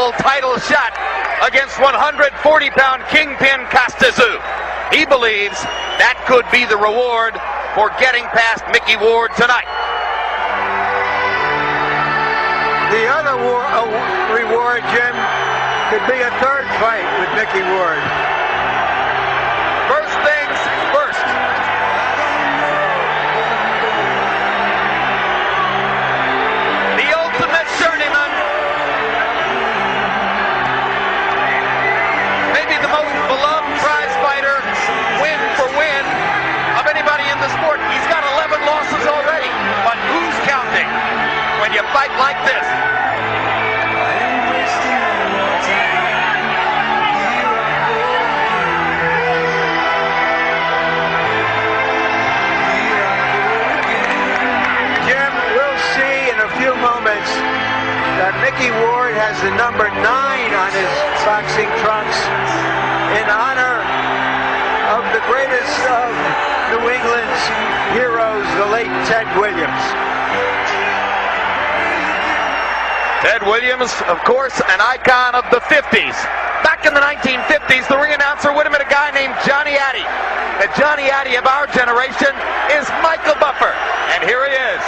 possible title shot against 140-pound Kingpin Costazu. He believes that could be the reward for getting past Micky Ward tonight. The other reward, Jim, could be a third fight with Micky Ward. First things first. The ultimate journeyman. Maybe the most beloved prize fighter, win for win, of anybody in the sport. He's got 11 losses already, but who's counting when you fight like this? Jim, we'll see in a few moments that Micky Ward has the number 9 on his boxing trunks in honor of the greatest of New England's heroes, the late Ted Williams. Ted Williams, of course, an icon of the 50s. Back in the 1950s, the ring announcer would have been a guy named Johnny Addy. The Johnny Addy of our generation is Michael Buffer, and here he is.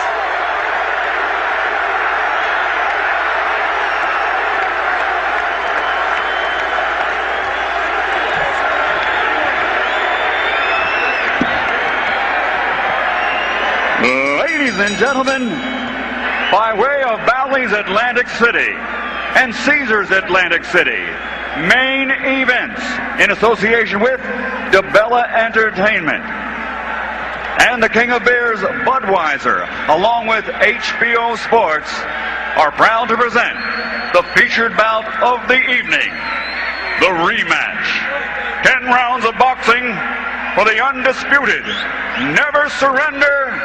Ladies and gentlemen, by way of Bally's Atlantic City and Caesars Atlantic City, main events in association with DeBella Entertainment and the King of Beers Budweiser, along with HBO Sports, are proud to present the featured bout of the evening, the rematch. 10 rounds of boxing for the undisputed, never surrender,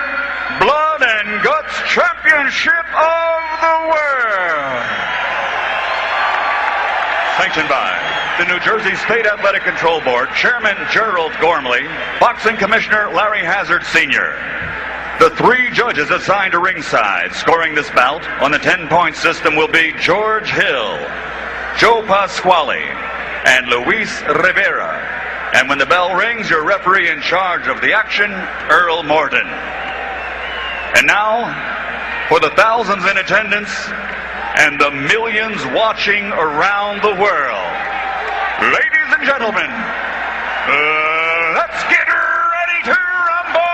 blood and guts championship of the world. Sanctioned by the New Jersey State Athletic Control Board, Chairman Gerald Gormley, Boxing Commissioner Larry Hazard Sr. The 3 judges assigned to ringside scoring this bout on the 10-point system will be George Hill, Joe Pasquale, and Luis Rivera. And when the bell rings, your referee in charge of the action, Earl Morton. And now, for the thousands in attendance and the millions watching around the world, ladies and gentlemen, let's get ready to rumble!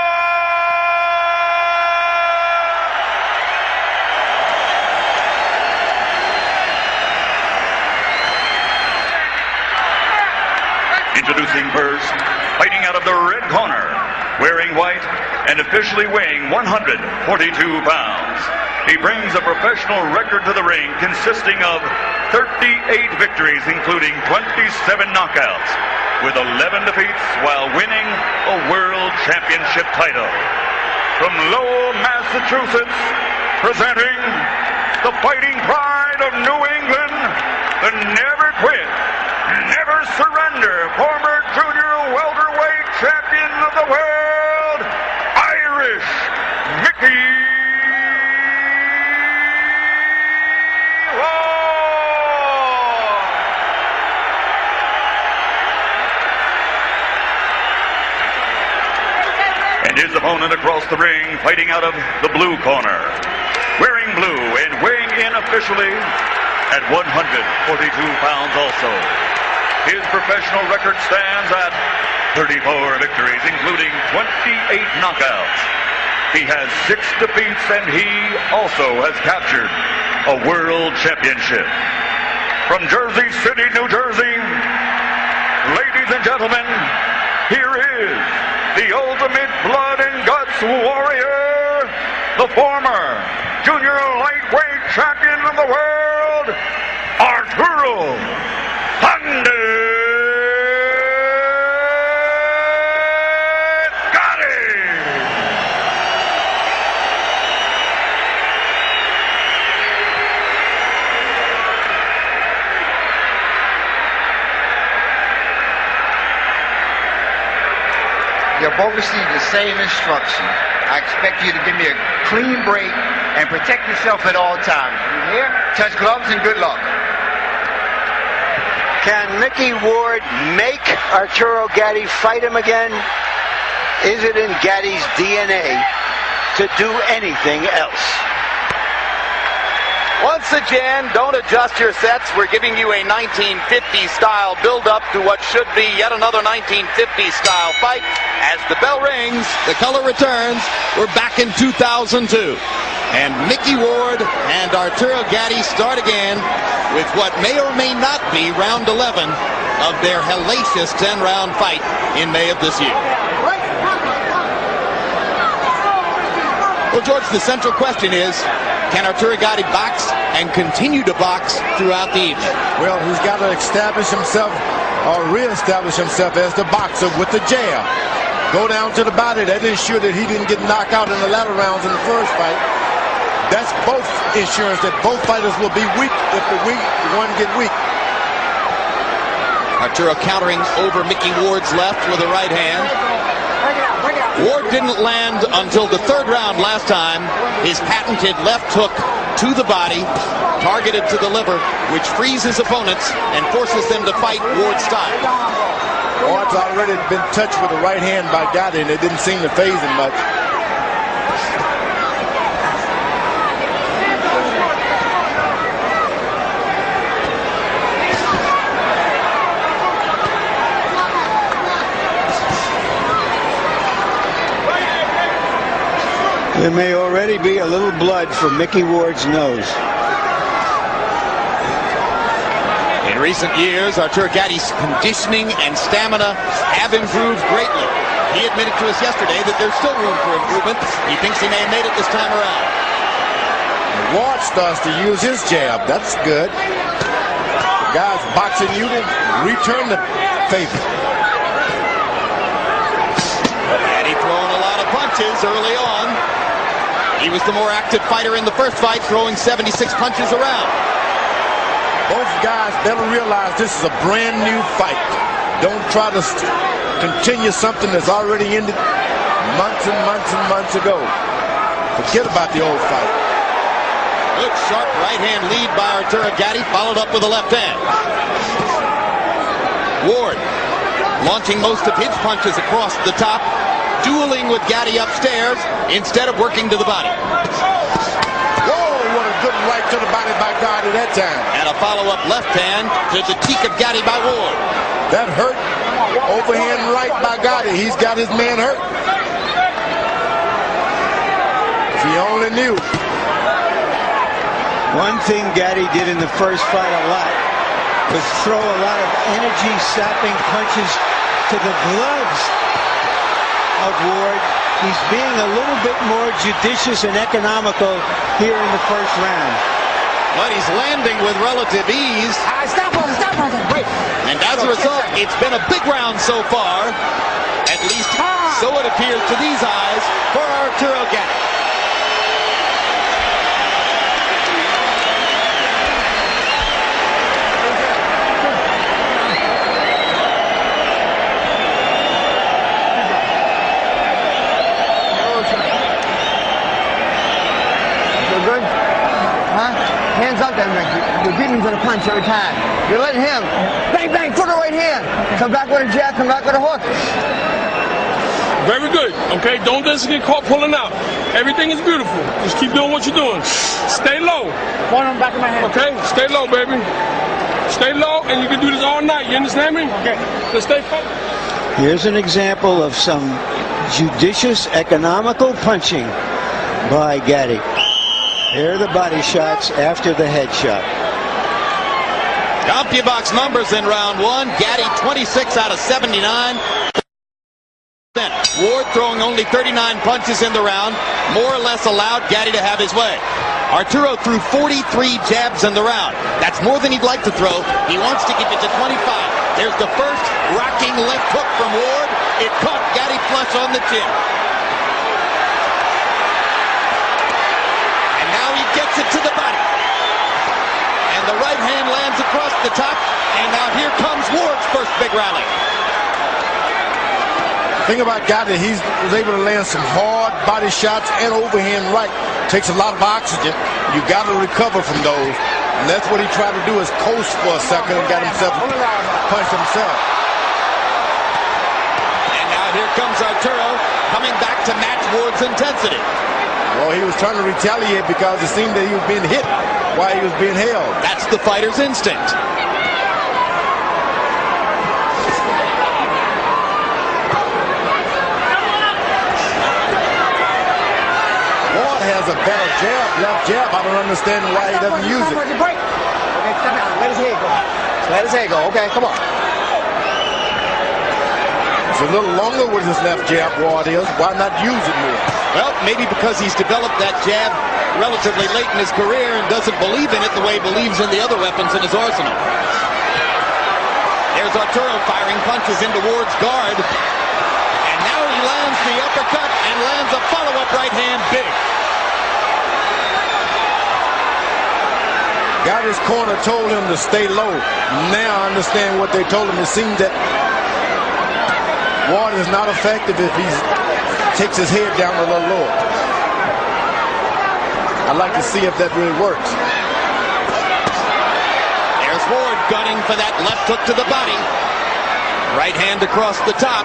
Introducing first, fighting out of the red corner, wearing white and officially weighing 142 pounds. He brings a professional record to the ring consisting of 38 victories, including 27 knockouts, with 11 defeats while winning a world championship title. From Lowell, Massachusetts, presenting the fighting pride of New England, the never quit, never surrender, former junior welterweight champion of the world, Irish Micky Ward. And his opponent across the ring, fighting out of the blue corner, wearing blue and weighing in officially at 142 pounds also. His professional record stands at 34 victories, including 28 knockouts. He has 6 defeats, and he also has captured a world championship. From Jersey City, New Jersey, ladies and gentlemen, here is the ultimate blood and guts warrior, the former junior lightweight champion of the world, Arturo Gatti. You both received the same instruction. I expect you to give me a clean break and protect yourself at all times. You hear? Touch gloves and good luck. Can Micky Ward make Arturo Gatti fight him again? Is it in Gatti's DNA to do anything else? Once again, don't adjust your sets. We're giving you a 1950 style build up to what should be yet another 1950 style fight. As the bell rings, the color returns. We're back in 2002. And Micky Ward and Arturo Gatti start again with what may or may not be round 11 of their hellacious 10-round fight in May of this year. Well, George, the central question is, can Arturo Gatti box and continue to box throughout the evening? Well, he's got to establish himself or reestablish himself as the boxer with the jab. Go down to the body. That ensure that he didn't get knocked out in the latter rounds in the first fight. That's both insurance that both fighters will be weak if the one get weak. Arturo countering over Micky Ward's left with a right hand. Ward didn't land until the third round last time. His patented left hook to the body, targeted to the liver, which frees his opponents and forces them to fight Ward's style. Ward's already been touched with the right hand by Gatti, and it didn't seem to faze him much. There may already be a little blood from Micky Ward's nose. In recent years, Arturo Gatti's conditioning and stamina have improved greatly. He admitted to us yesterday that there's still room for improvement. He thinks he may have made it this time around. Ward starts to use his jab. That's good. The guy's boxing unit return the favor. Gatti throwing a lot of punches early on. He was the more active fighter in the first fight, throwing 76 punches around. Both guys better realize this is a brand new fight. Don't try to continue something that's already ended months and months and months ago. Forget about the old fight. Good sharp right hand lead by Arturo Gatti, followed up with a left hand. Ward launching most of his punches across the top, dueling with Gatti upstairs instead of working to the body. Whoa, what a good right to the body by Gatti that time. And a follow-up left hand to the cheek of Gatti by Ward. That hurt. Overhand right by Gatti. He's got his man hurt. If he only knew. One thing Gatti did in the first fight a lot was throw a lot of energy-sapping punches to the gloves of Ward. He's being a little bit more judicious and economical here in the first round. But he's landing with relative ease. Stop, wait. And as a result, it's been a big round so far. At least so it appears to these eyes for Arturo Gatti. Hands up there, Micky. You're beating him to the punch every time. You're letting him bang, bang, put a right hand. Come back with a jab, come back with a hook. Very good, okay? Don't just get caught pulling out. Everything is beautiful. Just keep doing what you're doing. Stay low. One on the back of my head. Okay? Stay low, baby. Stay low, and you can do this all night. You understand me? Okay. Just stay focused. Here's an example of some judicious, economical punching by Gatti. Here are the body shots after the headshot. CompuBox numbers in round one. Gatti 26 out of 79. Ward throwing only 39 punches in the round, more or less allowed Gatti to have his way. Arturo threw 43 jabs in the round. That's more than he'd like to throw. He wants to keep it to 25. There's the first rocking left hook from Ward. It caught Gatti flush on the chin. And now he gets it to the body. And the right hand lands across the top. And now here comes Ward's first big rally. The thing about Gatti, he was able to land some hard body shots and overhand right. Takes a lot of oxygen. You got to recover from those. And that's what he tried to do, is coast for a second and got himself punched himself. And now here comes Arturo coming back to match Ward's intensity. Well, he was trying to retaliate because it seemed that he was being hit while he was being held. That's the fighter's instinct. Ward has a better jab, left jab. I don't understand why he doesn't use it. Okay, step out. Let his head go. Let his head go. Okay, come on. It's a little longer with his left jab, Ward is. Why not use it more? Well, maybe because he's developed that jab relatively late in his career and doesn't believe in it the way he believes in the other weapons in his arsenal. There's Arturo firing punches into Ward's guard. And now he lands the uppercut and lands a follow-up right hand big. Gotti's corner told him to stay low. Now I understand what they told him. It seems that Ward is not effective if he takes his head down a little lower. I'd like to see if that really works. There's Ward gunning for that left hook to the body. Right hand across the top.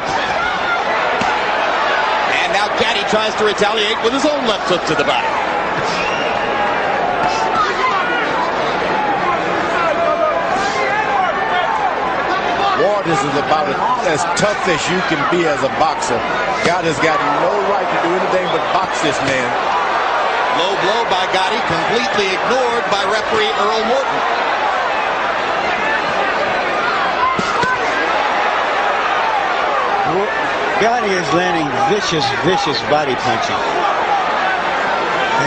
And now Gatti tries to retaliate with his own left hook to the body. Ward is about as tough as you can be as a boxer. Gotti's got no right to do anything but box this man. Low blow by Gatti, completely ignored by referee Earl Morton. Gatti is landing vicious body punching.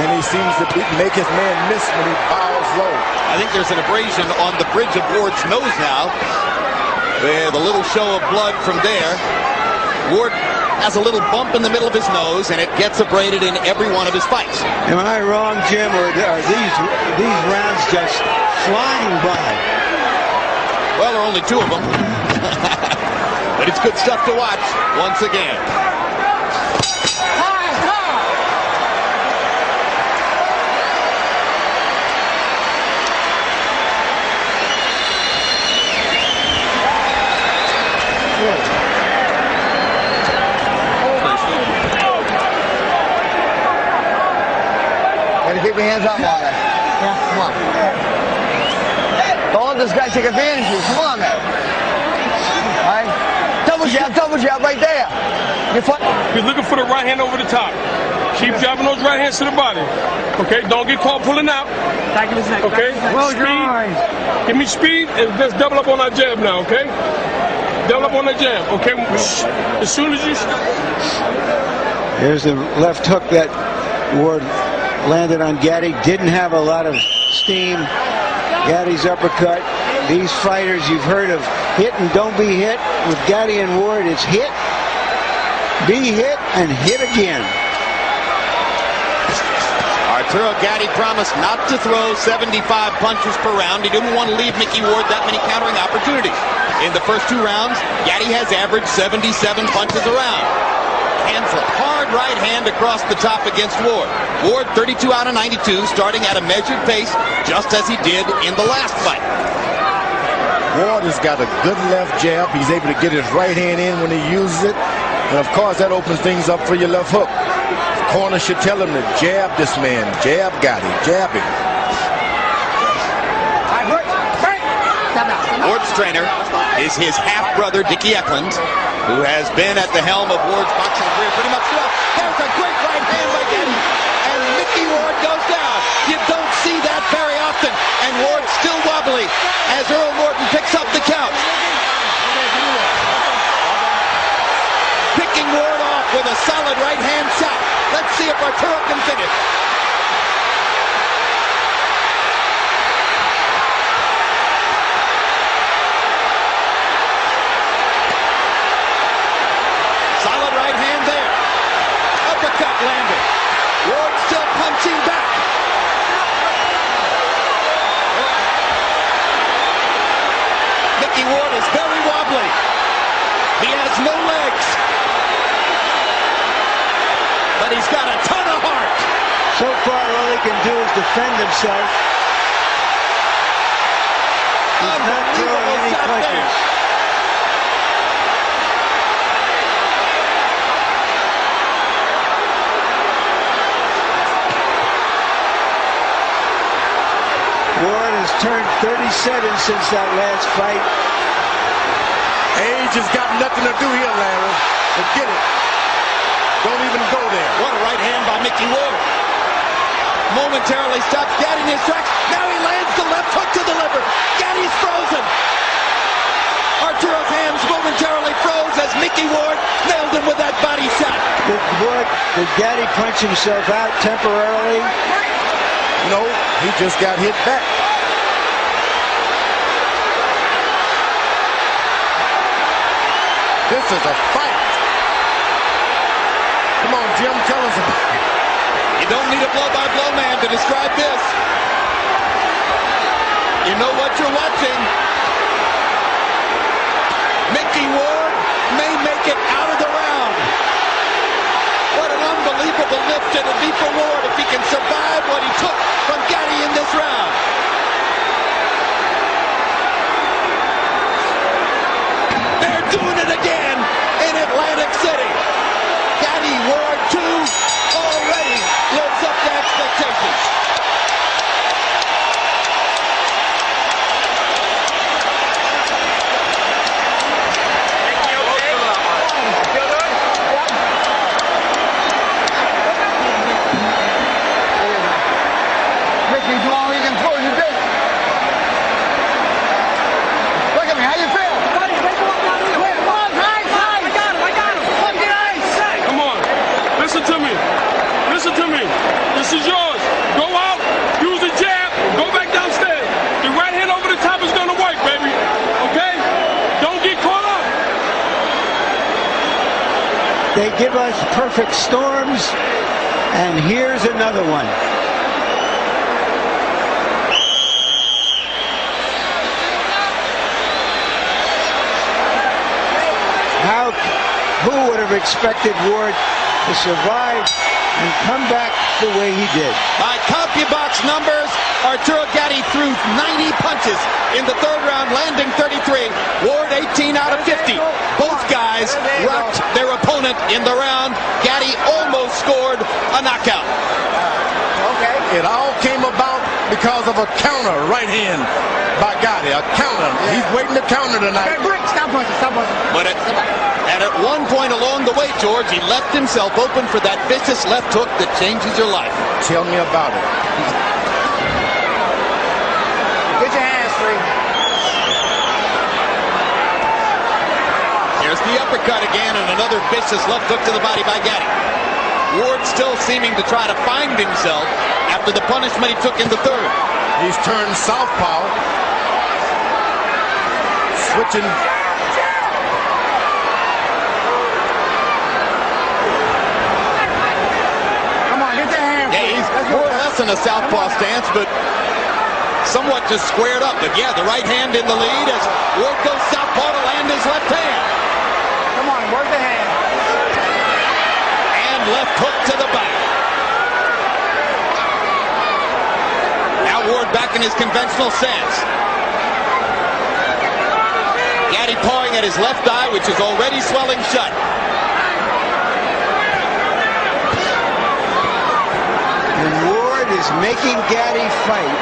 And he seems to make his man miss when he bows low. I think there's an abrasion on the bridge of Ward's nose now, with a little show of blood from there. Ward has a little bump in the middle of his nose, and it gets abraded in every one of his fights. Am I wrong, Jim, or are these rounds just flying by? Well, there are only two of them. But it's good stuff to watch once again. Keep your hands up, Mark. Yeah, come on. Don't let this guy take advantage of you. Come on, man. All right? Double jab right there. He's looking for the right hand over the top. Keep jabbing those right hands to the body. Okay, don't get caught pulling out. Okay, speed. Give me speed and just double up on that jab now, okay? Double up on that jab, okay? As soon as you... There's the left hook that Ward landed on Gatti. Didn't have a lot of steam. Gatti's uppercut. These fighters you've heard of hit and don't be hit. With Gatti and Ward, it's hit, be hit, and hit again. Arturo Gatti promised not to throw 75 punches per round. He didn't want to leave Micky Ward that many countering opportunities. In the first two rounds, Gatti has averaged 77 punches a round. Hands a hard right hand across the top against Ward. Ward 32 out of 92, starting at a measured pace, just as he did in the last fight. Ward has got a good left jab. He's able to get his right hand in when he uses it. And of course, that opens things up for your left hook. The corner should tell him to jab this man. Jab Gatti. Jab him. Ward's trainer is his half-brother, Dickie Eklund, who has been at the helm of Ward's boxing career pretty much throughout. There's a great right hand by Gatti, and Micky Ward goes down. You don't see that very often, and Ward's still wobbly as Earl Morton picks up the count. Picking Ward off with a solid right hand shot. Let's see if Arturo can finish. Solid right hand there. Uppercut landed. Ward still punching back. Micky Ward is very wobbly. He has no legs. But he's got a ton of heart. So far, all he can do is defend himself. not throwing any punches. Ward has turned 37 since that last fight. Age has got nothing to do here, Larry. Forget it. Don't even go there. What a right hand by Micky Ward. Momentarily stops Gatti in his tracks. Now he lands the left hook to the liver. Gatti's frozen. Arturo's hands momentarily froze as Micky Ward nailed him with that body shot. Did Gatti punch himself out temporarily? No, he just got hit back. This is a fight. Come on, Jim, tell us about it. You don't need a blow-by-blow man to describe this. You know what you're watching. Micky Ward may make it out of the round. What an unbelievable lift it'll be for Ward if he can survive what he took from Gatti in this round. They're doing it again in Atlantic City. Gatti Ward 2 already lives up to expectations. Micky, do all you can throw. You did. Look at me. How you feel? Come on, high. I got him. Look at ice. Come on. Listen to me. This is yours. Go out, use the jab, go back downstairs. Your right hand over the top is going to work, baby. Okay? Don't get caught up. They give us perfect storms, and here's another one. Who would have expected Ward to survive and come back the way he did? By CompuBox numbers, Arturo Gatti threw 90 punches in the third round, landing 33. Ward 18 out of 50. Both guys rocked their opponent in the round. Gatti almost scored a knockout. It all came about because of a counter right hand by Gatti. A counter. He's waiting to counter tonight. Stop punching. But at one point along the way, George, he left himself open for that vicious left hook that changes your life. Tell me about it. Get your hands free. Here's the uppercut again and another vicious left hook to the body by Gatti. Ward still seeming to try to find himself after the punishment he took in the third. He's turned southpaw. Switching. Come on, get your hands free. Yeah, he's more or less in a southpaw stance, but somewhat just squared up. But yeah, the right hand in the lead as Ward goes southpaw to land his left hand. Come on, work the hand. And left hook to the back. Now Ward back in his conventional stance. Gatti pawing at his left eye, which is already swelling shut. And Ward is making Gatti fight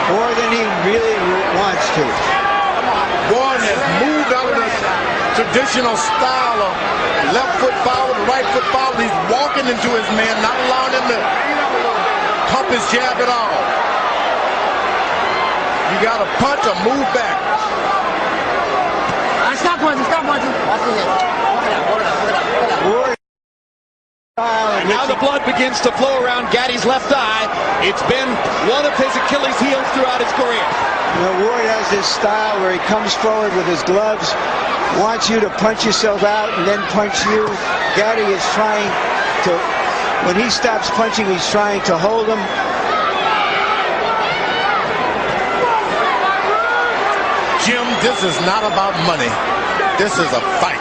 more than he really wants to. Ward has moved out of the traditional style of left foot forward, right foot forward. He's walking into his man, not allowing him to pump his jab at all. You got to punch or move back. Stop punching. Watch the head. Ward And now the blood begins to flow around Gatti's left eye. It's been one of his Achilles heels throughout his career. You know, Ward has this style where he comes forward with his gloves, wants you to punch yourself out and then punch you. Gatti is trying to, when he stops punching, he's trying to hold him. Jim, this is not about money. This is a fight.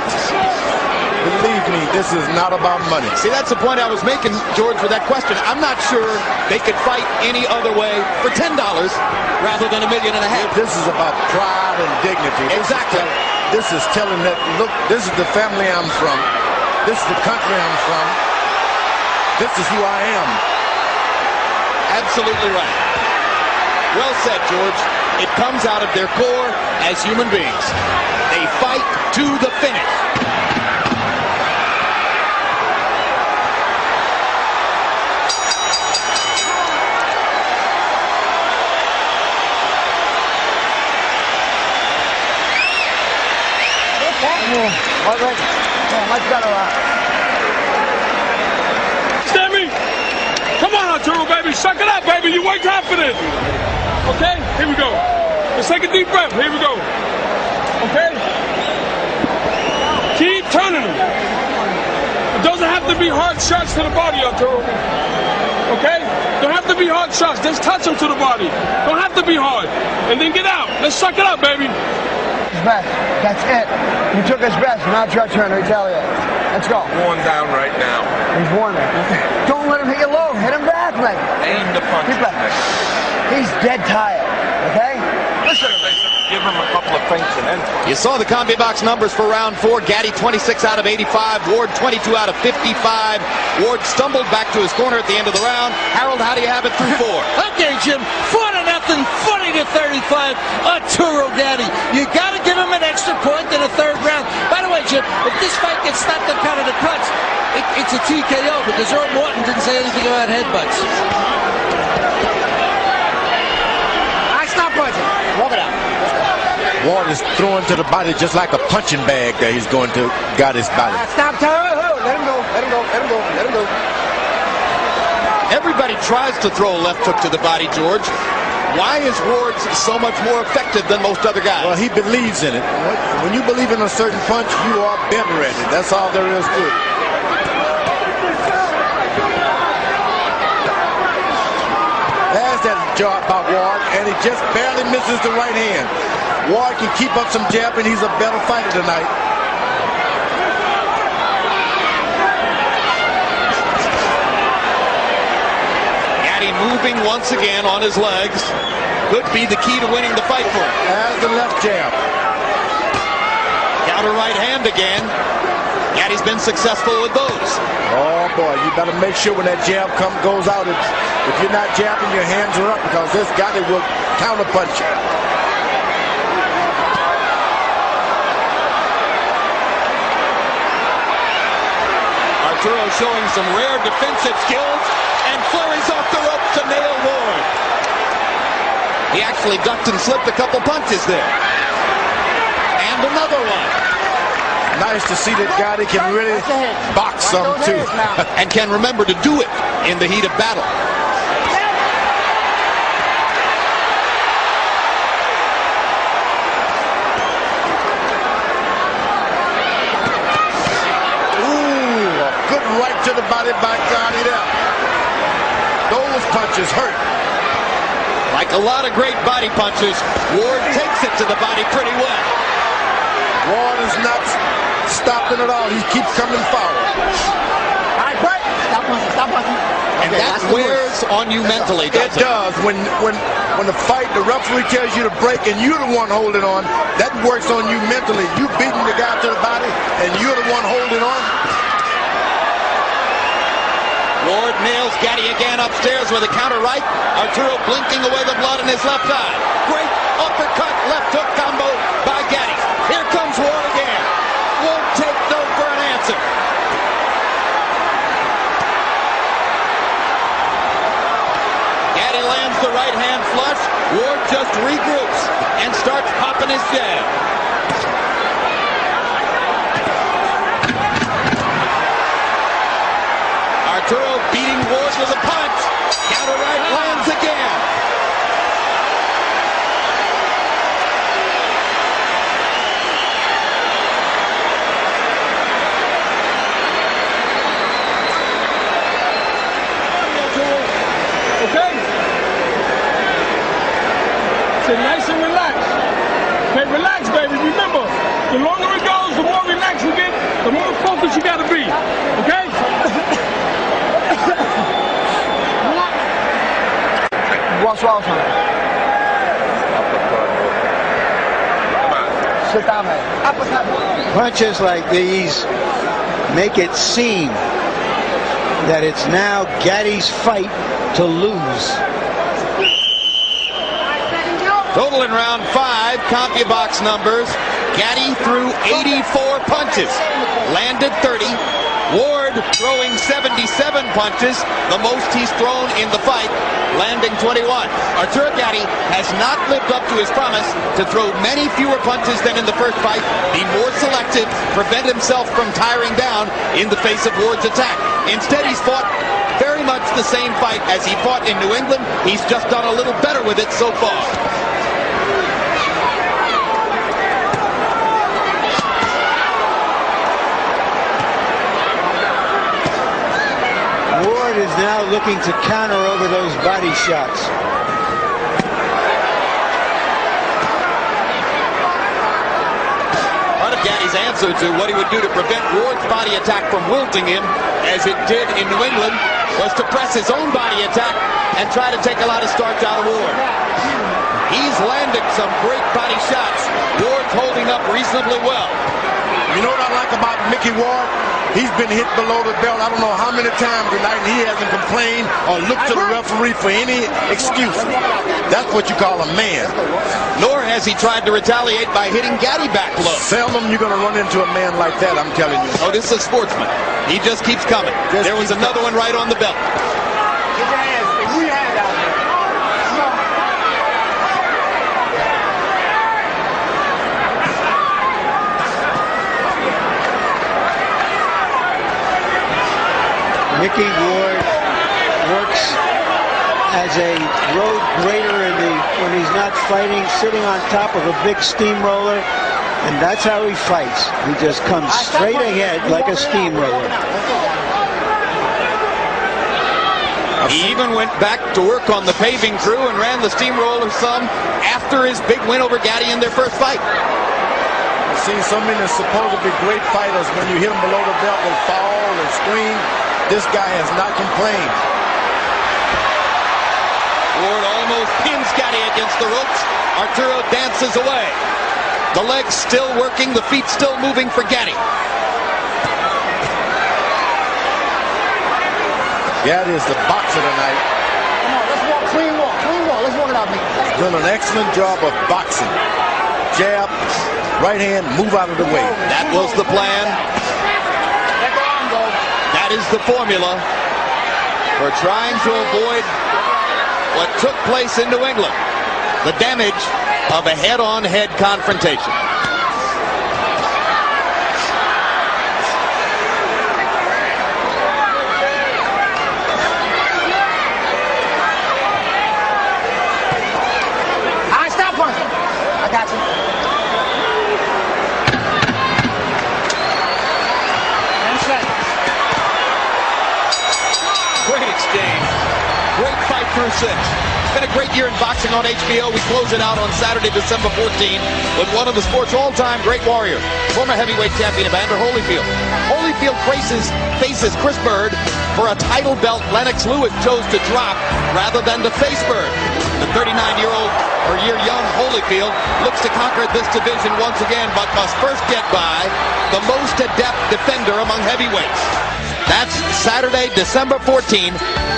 Believe me, this is not about money. See, that's the point I was making, George, with that question. I'm not sure they could fight any other way for $10 rather than $1.5 million. This is about pride and dignity. Exactly. This is telling that, look, this is the family I'm from. This is the country I'm from. This is who I am. Absolutely right. Well said, George. It comes out of their core as human beings. They fight to the finish. Much better. Sammy, come on, Arturo, baby. Suck it up, baby. You worked hard for this. Okay? Here we go. Let's take a deep breath. Here we go. Okay? Keep turning them. It doesn't have to be hard shots to the body, Arturo. Okay? Don't have to be hard shots. Just touch them to the body. Don't have to be hard. And then get out. Let's suck it up, baby. His best. That's it. You took his best. Now it's your turn to retaliate. Let's go. Worn down right now. He's worn it. Don't let him hit you low. Hit him back, Mike. Aim the punch. Keep back. He's dead tired. Okay? Listen. Give him a couple of feints and then. You saw the combi box numbers for round 4. Gatti 26 out of 85. Ward 22 out of 55. Ward stumbled back to his corner at the end of the round. Harold, how do you have it through 4? Okay, Jim. 4-0, 40-35. Arturo Gatti. You got to give him an extra point in the 3rd round. By the way, Jim, if this fight gets stopped at kind of the clutch, it's a TKO because Earl Morton didn't say anything about headbutts. I stop punching. Walk it out. Ward is throwing to the body just like a punching bag that he's going to got his body. Stop. Let him go. Let him go. Let him go. Let him go. Everybody tries to throw a left hook to the body, George. Why is Ward so much more effective than most other guys? Well, he believes in it. When you believe in a certain punch, you are bent ready. That's all there is to it. There's that jab by Ward, and he just barely misses the right hand. Ward can keep up some jab, and he's a better fighter tonight. Gatti moving once again on his legs. Could be the key to winning the fight for him. As the left jab. Counter right hand again. Gatti's been successful with those. Oh boy, you better make sure when that jab goes out, if you're not jabbing, your hands are up because this Gatti will counter punch you. Arturo showing some rare defensive skills and flurries off the ropes to nail Ward. He actually ducked and slipped a couple punches there. And another one. Nice to see that Gatti can really box some too. And can remember to do it in the heat of battle. Right to the body by Gatti there. Those punches hurt. Like a lot of great body punches, Ward takes it to the body pretty well. Ward is not stopping at all. He keeps coming forward. All right, break. Stop punching. Stop punching. And that wears on you mentally, doesn't it? It does. When the fight, the referee tells you to break and you're the one holding on, that works on you mentally. You beating the guy to the body and you're the one holding on. Ward nails Gatti again upstairs with a counter right. Arturo blinking away the blood in his left eye. Great uppercut, left hook combo by Gatti. Here comes Ward again. Won't take no for an answer. Gatti lands the right hand flush. Ward just regroups and starts popping his jab. Arturo beating Ward with a punch. Counter right lands again. Okay? Say nice and relaxed. Okay, relax, baby. Remember, the longer it goes, the more relaxed you get, the more focused you got to be. Okay? What's wrong, son? Sit down, man. Punches like these make it seem that it's now Gatti's fight to lose. Total in round 5, CompuBox numbers. Gatti threw 84 punches, landed 30. Ward throwing 77 punches, the most he's thrown in the fight, landing 21. Arturo Gatti has not lived up to his promise to throw many fewer punches than in the first fight, be more selective, prevent himself from tiring down in the face of Ward's attack. Instead, he's fought very much the same fight as he fought in New England. He's just done a little better with it so far. Ward is now looking to counter over those body shots. Part of Gatti's answer to what he would do to prevent Ward's body attack from wilting him, as it did in New England, was to press his own body attack and try to take a lot of starch out of Ward. He's landed some great body shots. Ward's holding up reasonably well. You know what I like about Micky Ward? He's been hit below the belt I don't know how many times tonight, and he hasn't complained or looked to the referee for any excuse. That's what you call a man. Nor has he tried to retaliate by hitting Gatti back low. Seldom you're going to run into a man like that, I'm telling you. Oh, this is a sportsman. He just keeps coming. There was another one right on the belt. Get your hands, put your hands out there. Come on. Micky Ward works as a road grader when he's not fighting, sitting on top of a big steamroller, and that's how he fights. He just comes straight ahead like a steamroller. He even went back to work on the paving crew and ran the steamroller some after his big win over Gatti in their first fight. I've seen so many supposedly great fighters, when you hit them below the belt, they fall and scream. This guy has not complained. Ward almost pins Gatti against the ropes. Arturo dances away. The legs still working, the feet still moving for Gatti. Gatti is the boxer tonight. Come on, let's walk, clean walk. Let's walk it out, Micky. He's done an excellent job of boxing. Jab, right hand, move out of the way. That was the plan. Let the arm go. That is the formula for trying to avoid what took place in New England, the damage of a head-on-head confrontation. All right, stop punching. I got you. Great exchange. Great fight through 6. It's been a great year in boxing on HBO. We close it out on Saturday, December 14, with one of the sport's all-time great warriors, former heavyweight champion Evander Holyfield. Holyfield faces Chris Bird for a title belt Lennox Lewis chose to drop rather than to face Bird. The 39-year-old or year-young Holyfield looks to conquer this division once again, but must first get by the most adept defender among heavyweights. That's Saturday, December 14,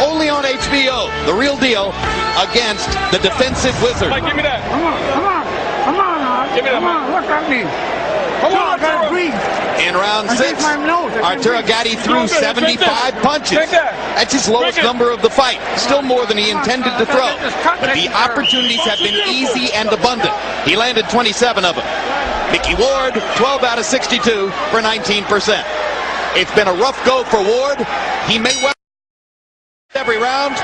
only on HBO. The Real Deal against the defensive Wizard. Mike, give me that. Come on. Give me that, Come on, look at me. Come on, I gotta Arturo. breathe. In round I 6, hit my nose. I can't Arturo breathe. Gatti threw Take that. 75 punches. Take that. That's his lowest Take it. number of the fight. Still more than he intended to throw. But the opportunities have been easy and abundant. He landed 27 of them. Micky Ward, 12 out of 62 for 19%. It's been a rough go for Ward. He may well every round,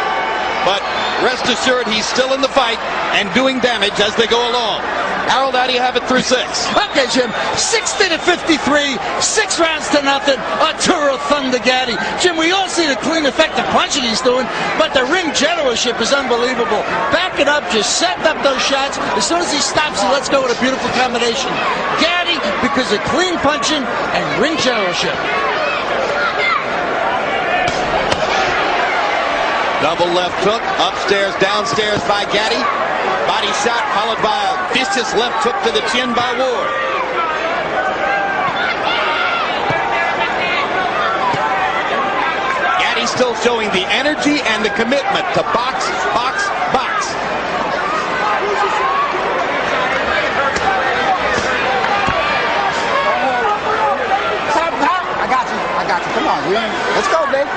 but rest assured he's still in the fight and doing damage as they go along. Harold, how do you have it through 6? Okay, Jim. 60-53, 6 rounds to nothing. Arturo Thunder Gatti. Jim, we all see the clean, effective punching he's doing, but the ring generalship is unbelievable. Back it up, just setting up those shots. As soon as he stops, he lets go with a beautiful combination. Gatti, because of clean punching and ring generalship. Double left hook, upstairs, downstairs by Gatti. Body shot followed by a vicious left hook to the chin by Ward. Gatti still showing the energy and the commitment to box, box, box. I got you. Come on, let's go, babe.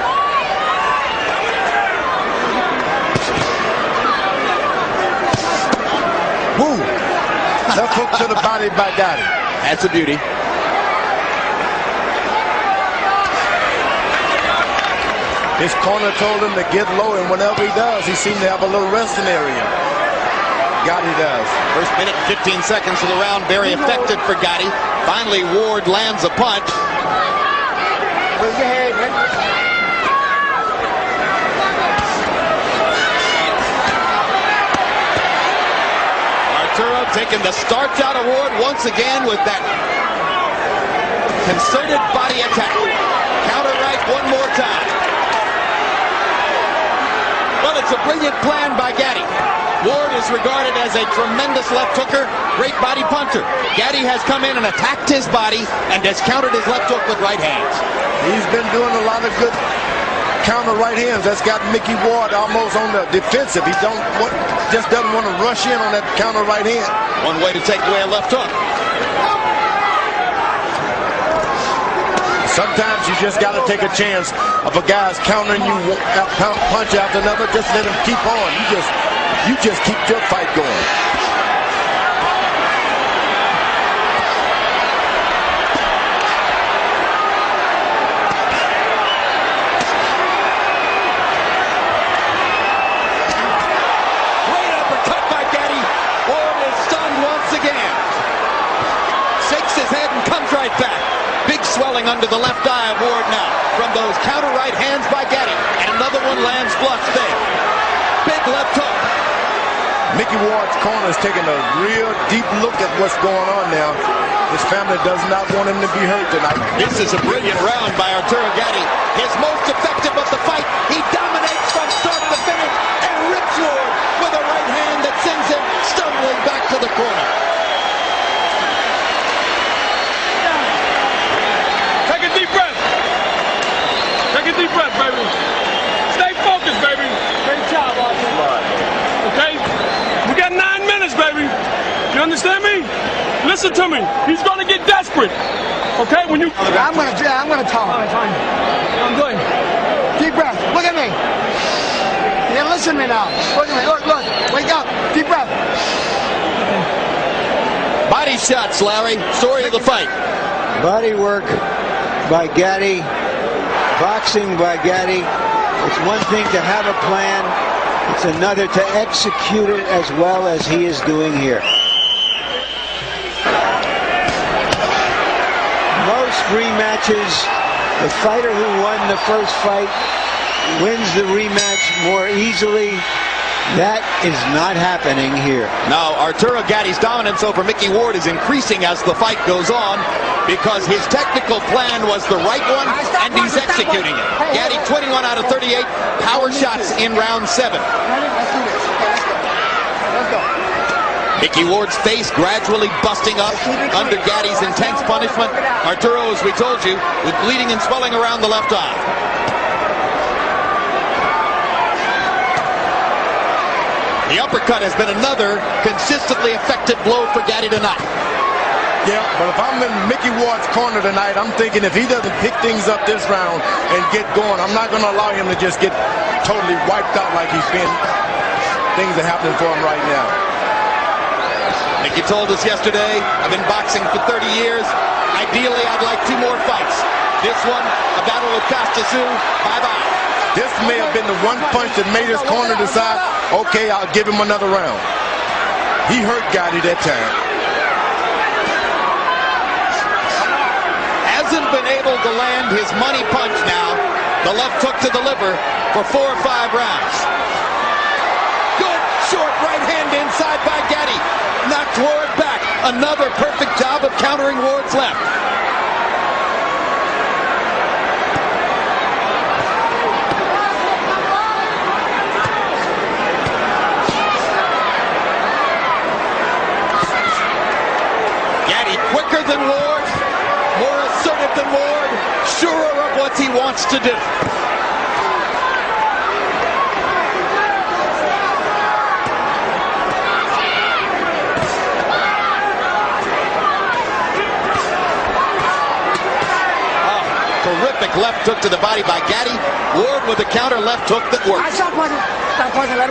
Woo! Left hook to the body by Gatti. That's a beauty. His corner told him to get low, and whenever he does, he seems to have a little resting area. Gatti does. First minute and 15 seconds of the round, very effective for Gatti. Finally, Ward lands a punch. Where's your head, man? Arturo taking the starch out of Ward once again with that concerted body attack. Counter right one more time. Well, it's a brilliant plan by Gatti. Ward is regarded as a tremendous left hooker, great body puncher. Gatti has come in and attacked his body and has countered his left hook with right hands. He's been doing a lot of good counter right hands. That's got Micky Ward almost on the defensive. He just doesn't want to rush in on that counter right hand. One way to take away a left hook. Sometimes you just got to take a chance of a guy's countering you punch after another. Just let him keep on. You just keep your fight going. Great uppercut by Gatti. Ward is stunned once again. Shakes his head and comes right back. Big swelling under the left eye of Ward now from those counter right hands by Gatti. And another one lands flush there. Big left hook. Micky Ward's corner is taking a real deep look at what's going on now. His family does not want him to be hurt tonight. This is a brilliant round by Arturo Gatti. His most effective of the fight. He dominates from start to finish and rips Ward with a right hand that sends him stumbling back to the corner. Take a deep breath. Take a deep breath, baby. Stay focused, baby. Great job, Arthur. Okay? We got 9 minutes, baby. You understand me? Listen to me. He's gonna get desperate. Okay? When you I'm gonna talk. I'm good. Deep breath. Look at me. Yeah, listen to me now. Look at me. Look. Wake up. Deep breath. Body shots, Larry. Story of the fight. Body work by Gatti, boxing by Gatti. It's one thing to have a plan, it's another to execute it as well as he is doing here. Most rematches, the fighter who won the first fight wins the rematch more easily. That is not happening here. Now, Arturo Gatti's dominance over Micky Ward is increasing as the fight goes on because his technical plan was the right one and he's executing it. Gatti 21 out of 38 power shots in round 7. Micky Ward's face gradually busting up under Gatti's intense punishment. Arturo, as we told you, with bleeding and swelling around the left eye. The uppercut has been another consistently effective blow for Gatti tonight. Yeah, but if I'm in Micky Ward's corner tonight, I'm thinking if he doesn't pick things up this round and get going, I'm not going to allow him to just get totally wiped out like he's been. Things are happening for him right now. Micky told us yesterday, I've been boxing for 30 years. Ideally, I'd like 2 more fights. This one, a battle with Castasu, bye-bye. This may have been the one punch that made his corner decide, okay, I'll give him another round. He hurt Gatti that time. Ward to land his money punch now. The left hook to the liver for 4 or 5 rounds. Good short right hand inside by Gatti. Knocked Ward back. Another perfect job of countering Ward's left. Gatti quicker than Ward, more assertive than Ward, surer of what he wants to do. Terrific left hook to the body by Gatti. Ward with a counter left hook that works.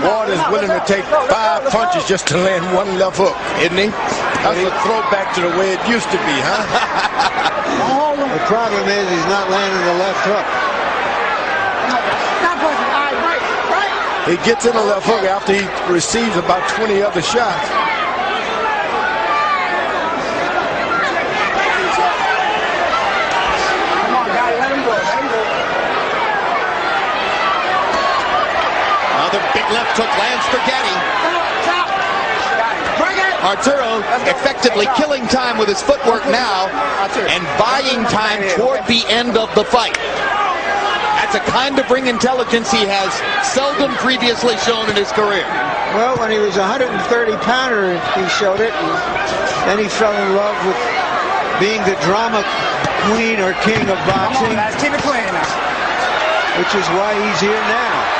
Ward is willing to take 5 punches just to land 1 left hook, isn't he? That's a throwback to the way it used to be, huh? The problem is he's not landing the left hook. He gets in the left hook after he receives about 20 other shots. Another big left hook lands for Gatti. Arturo effectively killing time with his footwork now and buying time toward the end of the fight. That's a kind of ring intelligence he has seldom previously shown in his career. Well, when he was a 130-pounder, he showed it. And then he fell in love with being the drama queen or king of boxing. Keep it clean now. Which is why he's here now.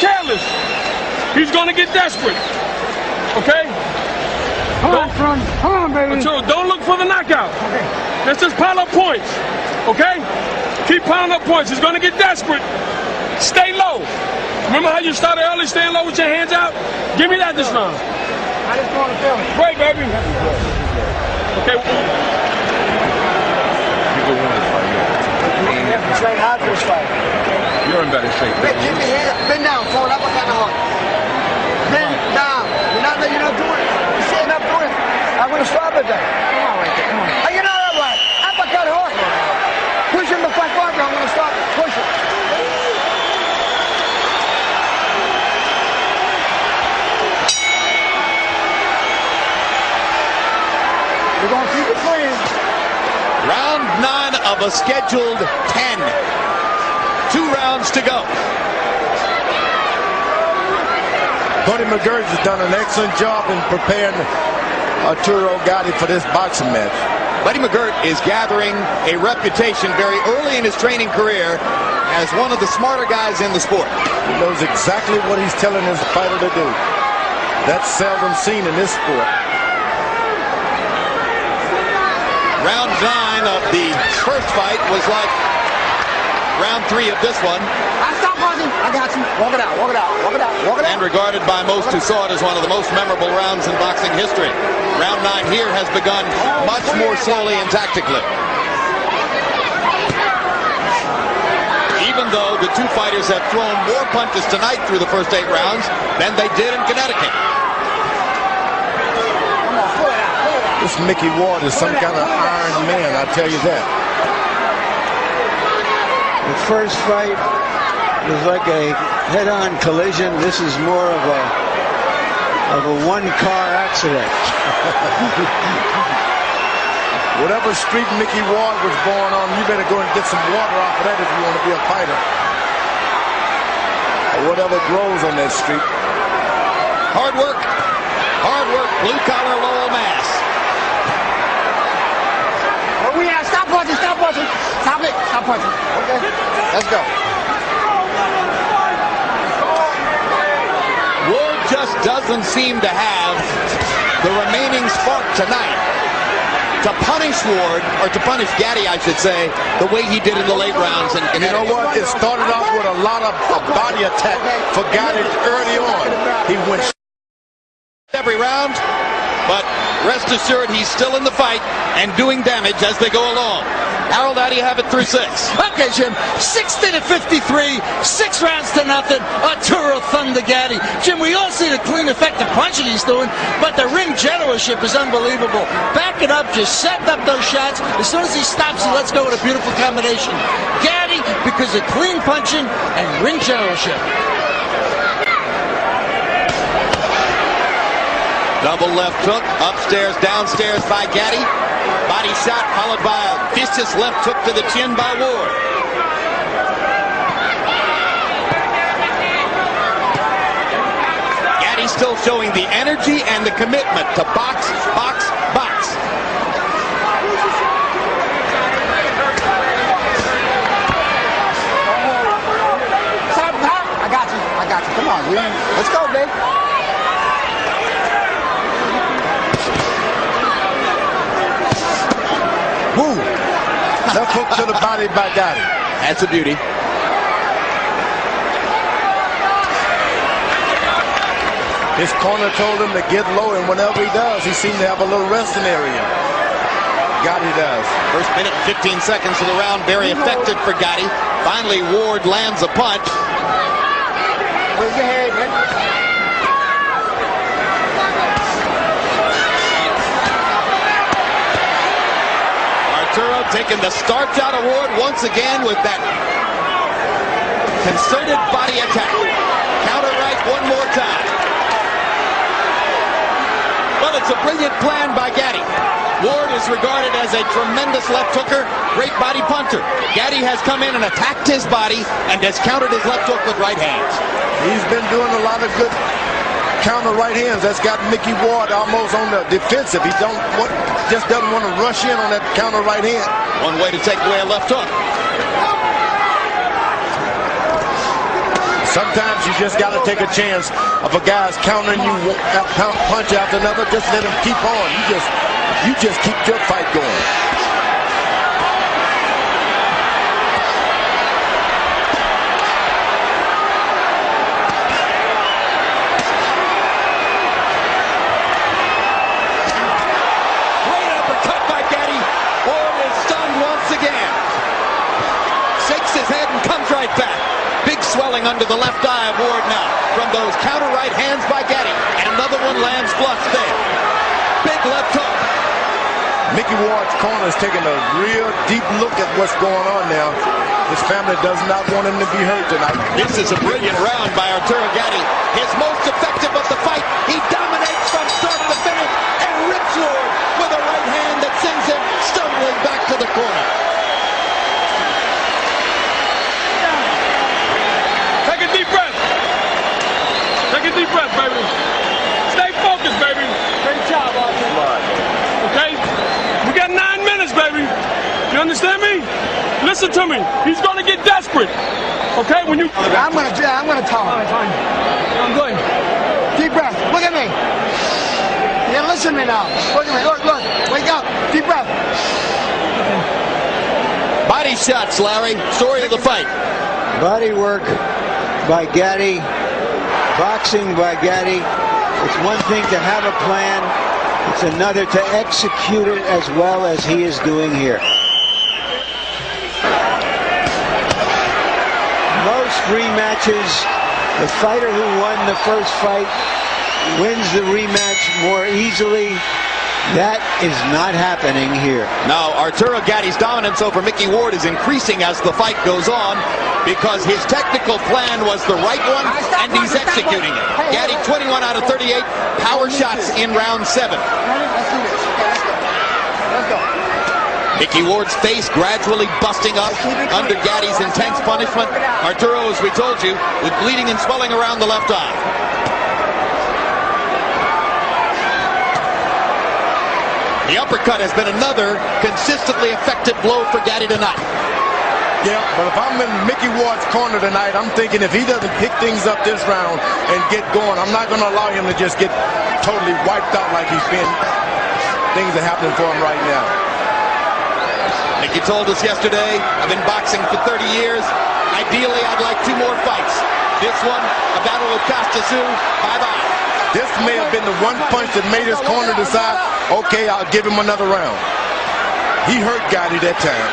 Careless. He's going to get desperate. Okay? Come on, baby. Arturo, don't look for the knockout. Okay. Let's just pile up points. Okay? Keep piling up points. He's going to get desperate. Stay low. Remember how you started early, staying low with your hands out? Give me that this round. I just want to feel it. Great, baby. Okay. Train hard for this fight. You're in better shape. Keep your head, bend down, forward, up, kind of hard. Bend down. You're not doing it. You're sitting up doing it. I'm going to stop it then. Come on, right there. Come on. Hey, you know that right. Uppercut hard. Push him to fight forward. I'm going to stop it. Push it. We're going to keep it clean. Round 9 of a scheduled 10. 2 rounds to go. Buddy McGirt has done an excellent job in preparing Arturo Gatti for this boxing match. Buddy McGirt is gathering a reputation very early in his training career as one of the smarter guys in the sport. He knows exactly what he's telling his fighter to do. That's seldom seen in this sport. Round 9 of the first fight was like round 3 of this one. Stop punching. I got you. Walk it out. Walk it out. Walk it out. Walk it out. And regarded by most who saw it as one of the most memorable rounds in boxing history. Round 9 here has begun much more slowly and tactically. Even though the 2 fighters have thrown more punches tonight through the first 8 rounds than they did in Connecticut. This Micky Ward is some kind of iron man, I tell you that. The first fight was like a head-on collision. This is more of a one-car accident. Whatever street Micky Ward was born on, you better go and get some water off of that if you want to be a fighter. Or whatever grows on that street. Hard work, blue-collar Lowell, Mass. Where we at? Stop punching. Stop punching. Stop it. Stop punching. Okay. Let's go. Ward just doesn't seem to have the remaining spark tonight to punish Ward, or to punish Gatti, I should say, the way he did in the late rounds. And you know what? It started off with a lot of body attack for Gatti early on. He went every round, but rest assured he's still in the fight and doing damage as they go along. Harold, how do you have it through 6? Okay, Jim. 60 to 53, 6 rounds to nothing. Arturo Thunder Gatti. Jim, we all see the clean, effective punching he's doing, but the ring generalship is unbelievable. Back it up, just setting up those shots. As soon as he stops, he lets go with a beautiful combination. Gatti, because of clean punching and ring generalship. Double left hook, upstairs, downstairs by Gatti. Body shot followed by a vicious left hook to the chin by Ward. Gatti still showing the energy and the commitment to box, box, box. I got you. Come on, let's go, babe. Woo! Left hook to the body by Gatti. That's a beauty. His corner told him to get low, and whenever he does, he seems to have a little resting area. Gatti does. First minute and 15 seconds of the round, very effective for Gatti. Finally, Ward lands a punch. Where's your head, man? Arturo taking the starch out of Ward once again with that concerted body attack. Counter right one more time. Well, it's a brilliant plan by Gatti. Ward is regarded as a tremendous left hooker, great body punter. Gatti has come in and attacked his body and has countered his left hook with right hands. He's been doing a lot of good counter right hands. That's got Micky Ward almost on the defensive. He just doesn't want to rush in on that counter right hand. One way to take away a left hook. Sometimes you just got to take a chance of a guy's countering you punch after another. Just let him keep on. You just keep your fight going. Swelling under the left eye of Ward now from those counter right hands by Gatti, and another one lands flush there. Big left hook. Micky Ward's corner is taking a real deep look at what's going on now. His family does not want him to be hurt tonight. This is a brilliant round by Arturo Gatti. His most effective of the fight. He dominates from start to finish and rips Ward with a right hand that sends him stumbling back to the corner. Deep breath, baby. Stay focused, baby. Great job, Arthur. Okay? We got 9 minutes, baby. You understand me? Listen to me. He's going to get desperate. Okay? When you... I'm going to tell him. I'm good. Deep breath. Look at me. Yeah, listen to me now. Look at me. Look. Wake up. Deep breath. Body shots, Larry. Story of the fight. Body work by Gatti. Boxing by Gatti. It's one thing to have a plan. It's another to execute it as well as he is doing here. Most rematches, the fighter who won the first fight wins the rematch more easily. That is not happening here. Now, Arturo Gatti's dominance over Micky Ward is increasing as the fight goes on because his technical plan was the right one and he's executing it. Gatti 21 out of 38 power shots in round 7. Let's do this. Okay, let's go. Micky Ward's face gradually busting up under Gatti's intense punishment. Arturo, as we told you, with bleeding and swelling around the left eye. The uppercut has been another consistently effective blow for Gatti tonight. Yeah, but if I'm in Micky Ward's corner tonight, I'm thinking if he doesn't pick things up this round and get going, I'm not going to allow him to just get totally wiped out like he's been. Things are happening for him right now. Micky told us yesterday, I've been boxing for 30 years. Ideally, I'd like 2 more fights. This one, a battle with Costa Sioux, bye-bye. This may have been the one punch that made his corner decide, okay, I'll give him another round. He hurt Gatti that time.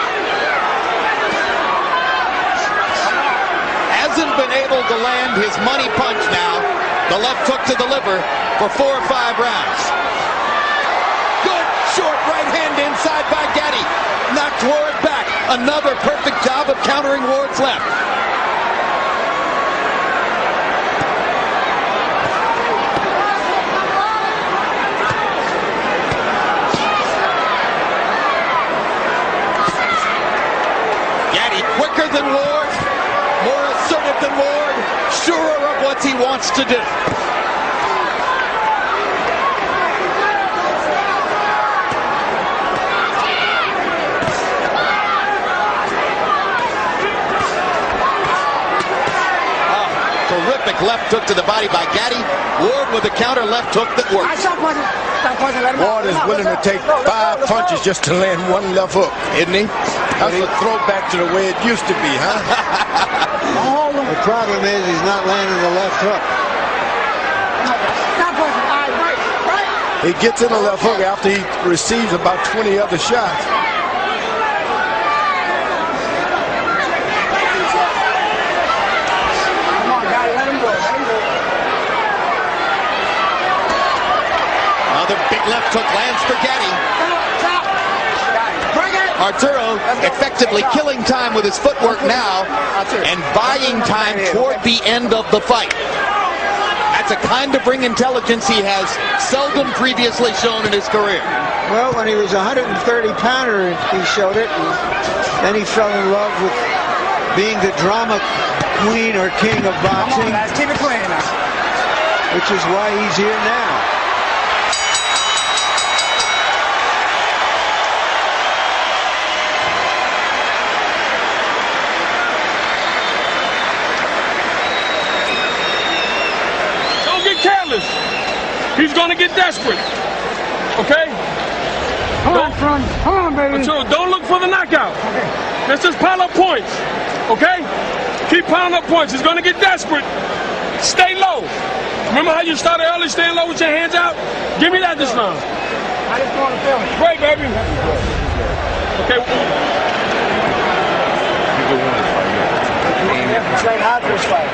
hasn't been able to land his money punch now. The left hook to the liver for 4 or 5 rounds. Good short right hand inside by Gatti. Knocked Ward back. Another perfect job of countering Ward's left. Gatti quicker than Ward, more assertive than Ward, surer of what he wants to do. Terrific left hook to the body by Gatti. Ward with a counter left hook that works. Ward is willing to take 5 punches just to land one left hook, isn't he? That's a throwback to the way it used to be, huh? The problem is he's not landing the left hook. He gets in a left hook after he receives about 20 other shots. Big left hook lands for Gatti. Arturo effectively killing time with his footwork now and buying time toward the end of the fight. That's a kind of ring intelligence he has seldom previously shown in his career. Well, when he was a 130-pounder, he showed it. And then he fell in love with being the drama queen or king of boxing. Keep it clean now. Which is why he's here now. He's going to get desperate. Okay? Hold on, baby. So don't look for the knockout. Okay. Let's just pile up points. Okay? Keep piling up points. He's going to get desperate. Stay low. Remember how you started early, staying low with your hands out? Give me that this time. I just want to feel it. Great, baby. Okay. Train hard for this fight.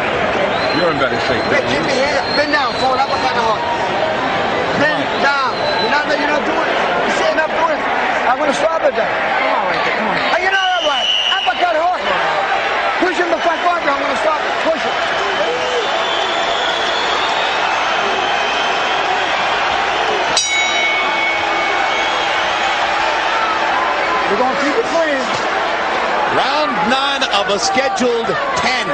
You're in better shape. Hey, keep your head up. Bend down, forward, up, kind of hard. Bend down. You're not doing it. You're sitting up doing it. I'm going to stop it then. Come on, right there. Come on. Hey, you're not all right. Uppercut hard. Push him the front corner. I'm going to stop it. Push it. We're going to keep it clean. Round 9 of a scheduled 10.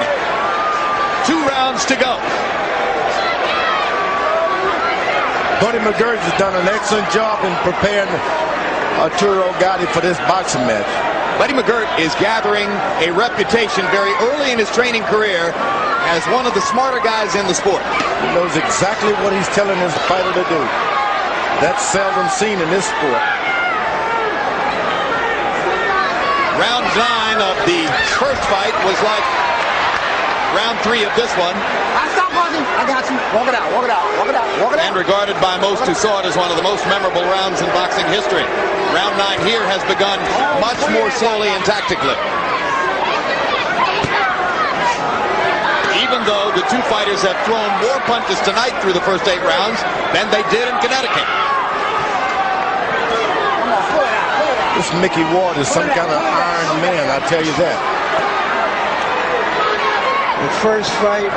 2 rounds to go. Buddy McGirt has done an excellent job in preparing Arturo Gatti for this boxing match. Buddy McGirt is gathering a reputation very early in his training career as one of the smarter guys in the sport. He knows exactly what he's telling his fighter to do. That's seldom seen in this sport. Round 9 of the first fight was like round 3 of this one. Stop buzzing. I got you. Walk it out. Walk it out. Walk it out. Walk it out. And regarded by most who saw it as one of the most memorable rounds in boxing history. Round 9 here has begun much more slowly and tactically. Even though the 2 fighters have thrown more punches tonight through the first 8 rounds than they did in Connecticut. This Micky Ward is some kind of iron man, I tell you that. The first fight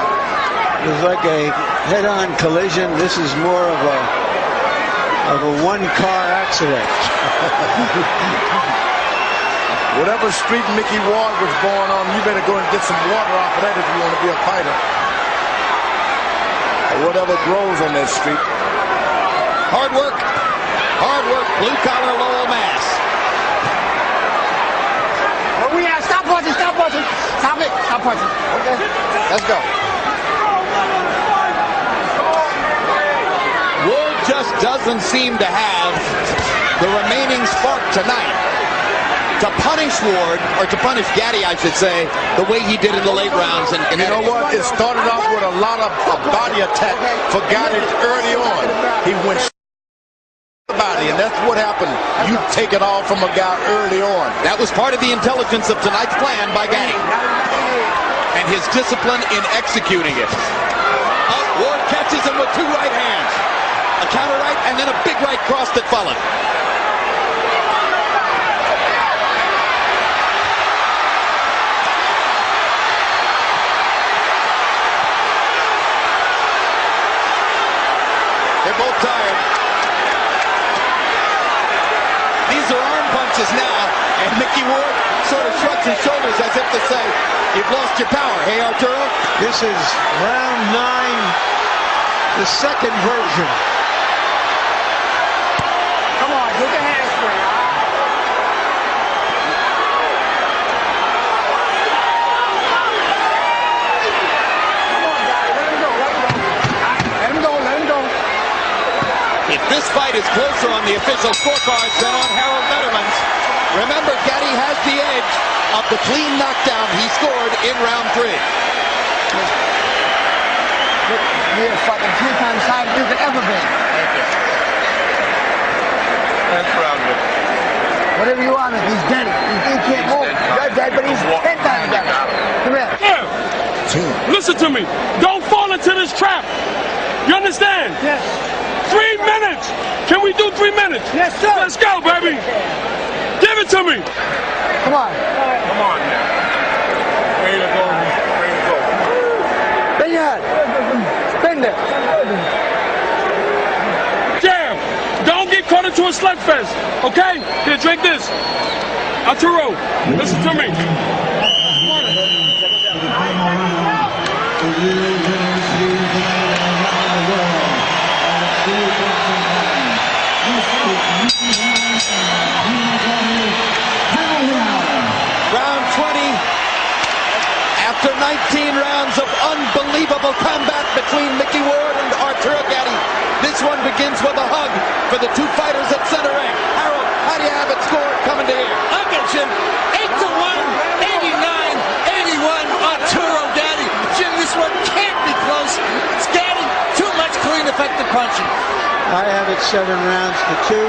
was like a head-on collision. This is more of a one-car accident. Whatever street Micky Ward was born on, you better go and get some water off of that if you want to be a fighter. Or whatever grows on that street. Hard work, blue-collar Lowell, Mass. Where we at? Stop punching. Stop punching. Stop it. Stop punching. Okay. Let's go. Ward just doesn't seem to have the remaining spark tonight to punish Ward, or to punish Gatti, I should say, the way he did in the late rounds. And you know what? It started off with a lot of body attack for Gatti early on. He went the body, and that's what happened. You take it all from a guy early on. That was part of the intelligence of tonight's plan by Gatti. and his discipline in executing it. Ward catches him with 2 right hands. A counter right and then a big right cross that followed. They're both tired. These are arm punches now, and Micky Ward sort of shrugs his shoulders as if to say, you've lost your power. Hey, Arturo? This is round 9, the second version. Come on, do the handspring. If this fight is closer on the official scorecards than on Harold Letterman's, remember, Gatti has the edge of the clean knockdown he scored in round 3. You're fucking 3 times higher than you could ever be. Thank you. I'm proud of it. Whatever you want, he's dead. He can't move. You're dead, but he's 10 times better. Come here. Yeah. Listen to me. Don't fall into this trap. You understand? Yes. 3 minutes. Can we do 3 minutes? Yes, sir. Let's go, baby. Give it to me. Come on. Come on, man. Ready to go. Ready to go. Bend your head. Bend it. Damn. Don't get caught into a slugfest. Okay? Here, drink this. Arturo, listen to me. Round 20. After 19 rounds of unbelievable combat between Micky Ward and Arturo Gatti, this one begins with a hug for the 2 fighters at center ring. Harold, how do you have it scored coming to here? I'll get Jim. 8-1, 89-81, Arturo Gatti. Jim, this one can't be close. It's Gatti. Too much clean, effective punching. I have it 7 rounds to 2.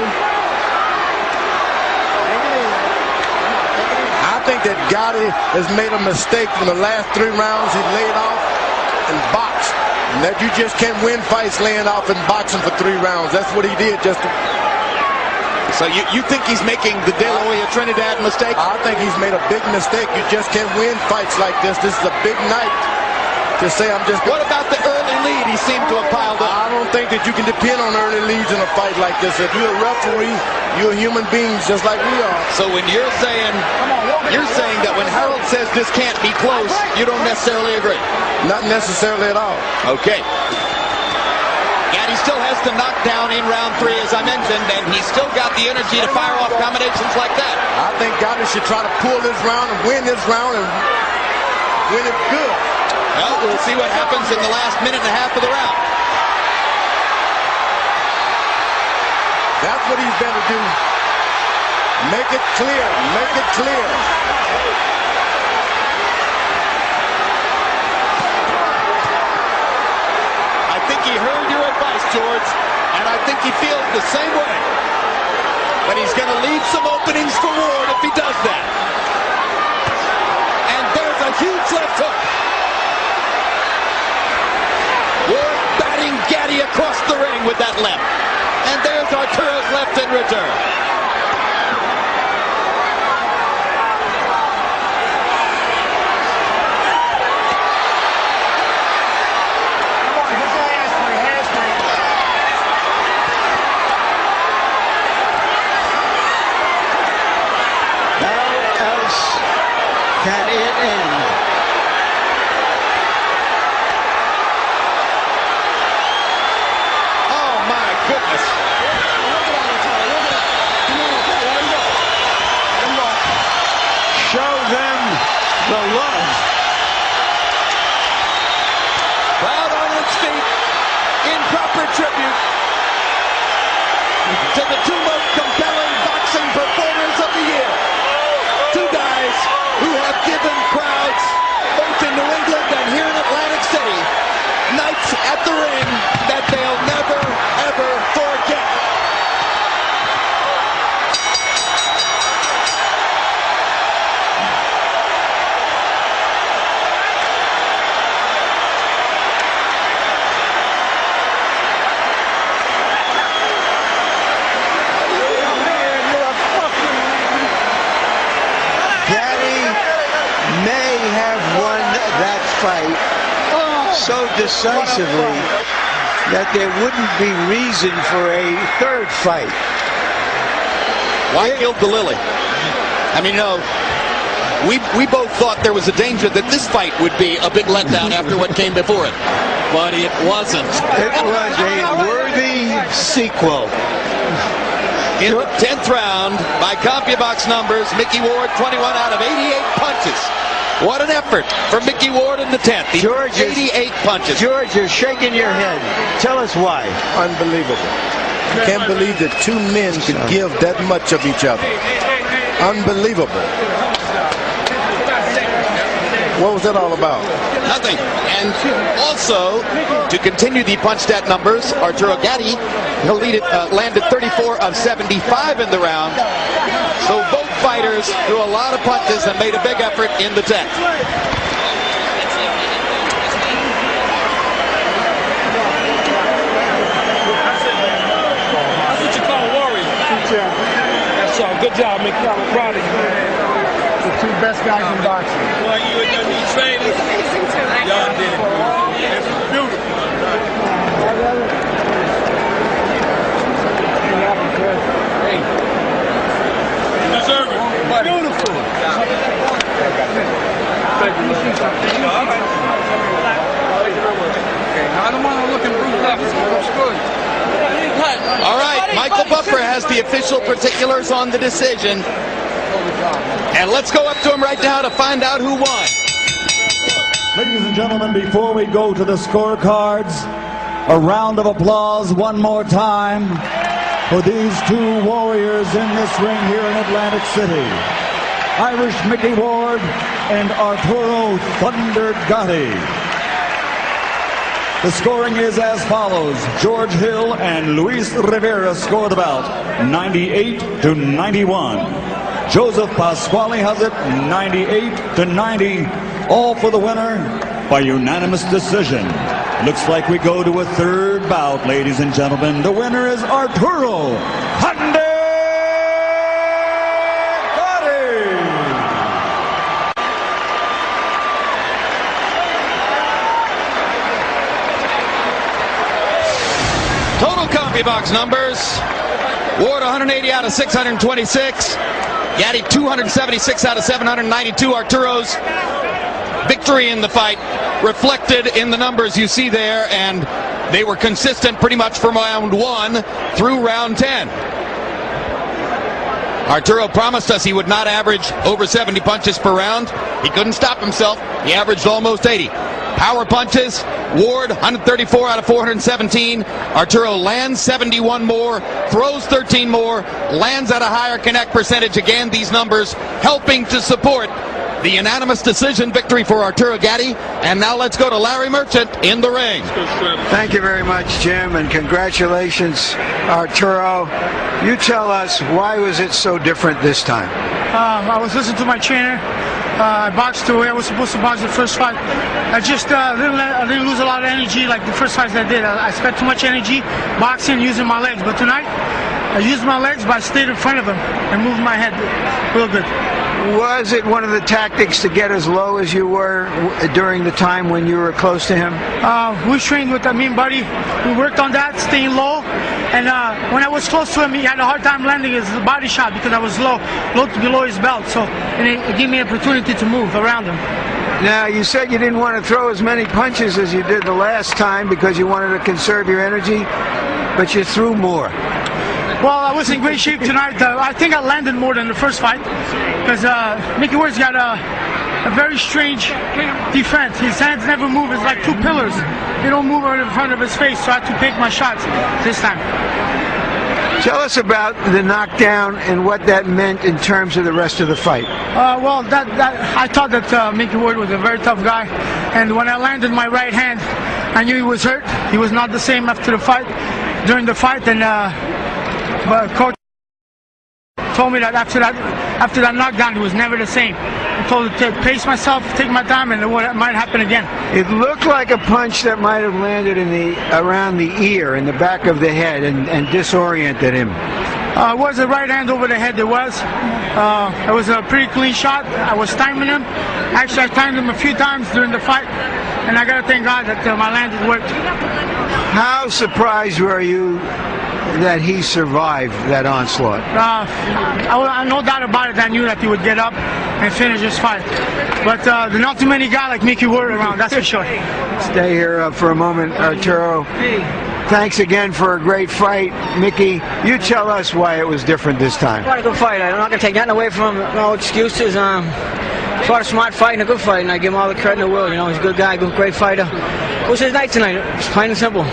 I think that Gatti has made a mistake in the last 3 rounds. He laid off and boxed. And that you just can't win fights laying off and boxing for 3 rounds. That's what he did. So you think he's making the De La Hoya Trinidad mistake? I think he's made a big mistake. You just can't win fights like this. This is a big night to say I'm just... What about the early lead he seemed to have piled up? I don't think that you can depend on early leads in a fight like this. If you're a referee, you're human beings just like we are. So when you're saying that when Harold says this can't be close, you don't necessarily agree? Not necessarily at all. Okay. Gatti still has to knock down in round 3, as I mentioned, and he's still got the energy to fire off combinations like that. I think Gatti should try to pull this round and win this round and win it good. Well, we'll see what happens in the last minute and a half of the round. That's what he's better do. Make it clear. Make it clear. I think he heard your advice, George, and I think he feels the same way. But he's going to leave some openings for Ward if he does that. And there's a huge left hook. Ward batting Gatti across the ring with that left. And there's Arturo's left in return. Can it end? Oh my goodness. Show them the love. Crowd on its feet in proper tribute to the 2 most compelling boxing performers of the year. 2 guys who have given crowds, both in New England and here in Atlantic City, nights at the ring that they'll never, ever forget. fight so decisively that there wouldn't be reason for a third fight. Why killed the Lily? I mean, we both thought there was a danger that this fight would be a big letdown after what came before it, but it wasn't. It was a worthy sequel. In the 10th round, by CompuBox numbers, Micky Ward 21 out of 88 punches. What an effort for Micky Ward in the 10th. George, 88 punches. George, you're shaking your head. Tell us why. Unbelievable. Can't believe that two men could give that much of each other. Unbelievable. What was that all about? Nothing. And also, to continue the punch stat numbers, Arturo Gatti, he'll lead it, landed 34 of 75 in the round. So both fighters threw a lot of punches and made a big effort in the 10th. That's what you call a warrior. That's all. Good job, Micky. I'm proud of you, man. The two best guys in boxing. Boy, you and your new trainers, y'all did it. It's beautiful. Hey, you deserve it. Beautiful. Thank you. All right. I don't want to look and bruised up. It looks good. All right, Michael Buffer has the official particulars on the decision. And let's go up to him right now to find out who won. Ladies and gentlemen, before we go to the scorecards, a round of applause one more time for these two warriors in this ring here in Atlantic City. Irish Micky Ward and Arturo "Thunder" Gatti. The scoring is as follows. George Hill and Luis Rivera scored about 98-91. Joseph Pasquale has it 98-90, all for the winner by unanimous decision. Looks like we go to a third bout, ladies and gentlemen. The winner is Arturo "Thunder" Gatti. Total CompuBox numbers. Ward 180 out of 626. Gatti 276 out of 792. Arturo's victory in the fight reflected in the numbers you see there, and they were consistent pretty much from round 1 through round 10. Arturo promised us he would not average over 70 punches per round. He couldn't stop himself. He averaged almost 80. Power punches, Ward 134 out of 417. Arturo lands 71 more, throws 13 more, lands at a higher connect percentage. Again, these numbers helping to support the unanimous decision victory for Arturo Gatti. And now let's go to Larry Merchant in the ring. Thank you very much, Jim, and congratulations, Arturo. You tell us, why was it so different this time? I was listening to my trainer. I boxed the way I was supposed to box the first fight. I just I didn't lose a lot of energy like the first fights I did. I spent too much energy boxing, using my legs. But tonight, I used my legs, but I stayed in front of him and moved my head real good. Was it one of the tactics to get as low as you were during the time when you were close to him? We trained with me and Buddy. We worked on that, staying low. And when I was close to him, he had a hard time landing his body shot because I was low below his belt. So and it gave me an opportunity to move around him. Now, you said you didn't want to throw as many punches as you did the last time because you wanted to conserve your energy, but you threw more. Well, I was in great shape tonight. I think I landed more than the first fight because Micky Ward's got a very strange defense. His hands never move. It's like two pillars. They don't move right in front of his face, so I had to pick my shots this time. Tell us about the knockdown and what that meant in terms of the rest of the fight. Well, I thought that Micky Ward was a very tough guy, and when I landed my right hand, I knew he was hurt. He was not the same after the fight, during the fight, and but coach told me that after that knockdown, he was never the same. He told me to pace myself, take my time, and what might happen again. It looked like a punch that might have landed around the ear, in the back of the head, and disoriented him. It was a right hand over the head. It was a pretty clean shot. I was timing him. Actually, I timed him a few times during the fight, and I got to thank God that my landing worked. How surprised were you that he survived that onslaught? No doubt about it. I knew that he would get up and finish this fight. But there's not too many guys like Micky Ward around, that's for sure. Stay here for a moment, Arturo. Thanks again for a great fight. Micky, you tell us why it was different this time. What a good fight. I'm not going to take nothing away from him. No excuses. Fought a smart fight and a good fight, and I give him all the credit in the world. You know, he's a good guy, great fighter. It was his night tonight. It's plain and simple.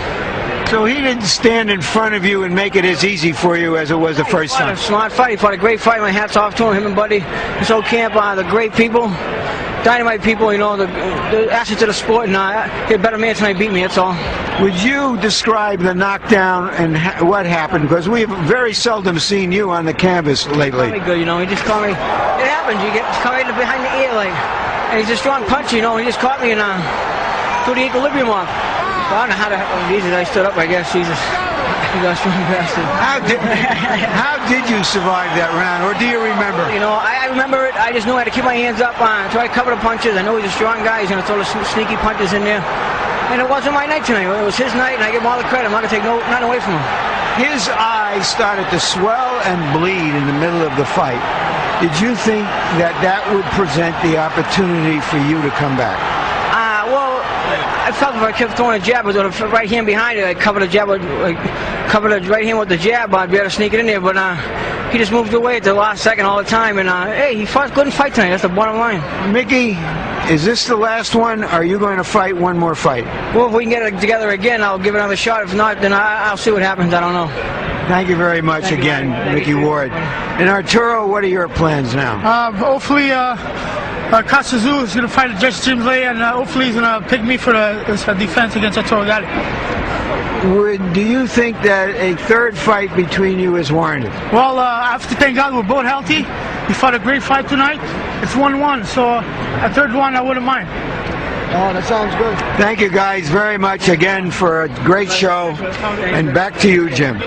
So he didn't stand in front of you and make it as easy for you as it was the first time? A smart fight. He fought a great fight. My hat's off to him and Buddy. His whole camp, the great people, dynamite people, you know, the assets of the sport, and he a better man tonight beat me, that's all. Would you describe the knockdown and what happened? Because we've very seldom seen you on the canvas lately. Very good, you know, he just caught me. It happens, you get caught right behind the ear, like, and he's a strong puncher, you know, he just caught me and threw the equilibrium off. Well, I don't know how to, Jesus, I stood up, I guess, Jesus. You got a strong bastard. How did you survive that round, or do you remember? You know, I remember it. I just knew I had to keep my hands up, try to cover the punches. I know he's a strong guy. He's going to throw the sneaky punches in there. And it wasn't my night tonight. It was his night, and I give him all the credit. I'm not going to take nothing away from him. His eyes started to swell and bleed in the middle of the fight. Did you think that would present the opportunity for you to come back? Well, I felt if I kept throwing a jab with the right hand behind it, I'd cover the jab, cover the right hand with the jab, I'd be able to sneak it in there. But he just moved away at the last second all the time. And hey, he fought good in fight tonight. That's the bottom line. Micky, is this the last one? Or are you going to fight one more fight? Well, if we can get it together again, I'll give it another shot. If not, then I'll see what happens. I don't know. Thank you very much again, Micky Ward. And Arturo, what are your plans now? Hopefully, Kasazu is going to fight Jesse James Lay, and hopefully he's going to pick me for the defense against Arturo Gatti. Do you think that a third fight between you is warranted? Well, I have to thank God we're both healthy. We fought a great fight tonight. It's 1-1, so a third one I wouldn't mind. Oh, that sounds good. Thank you guys very much again for a great show. And back to you, Jim.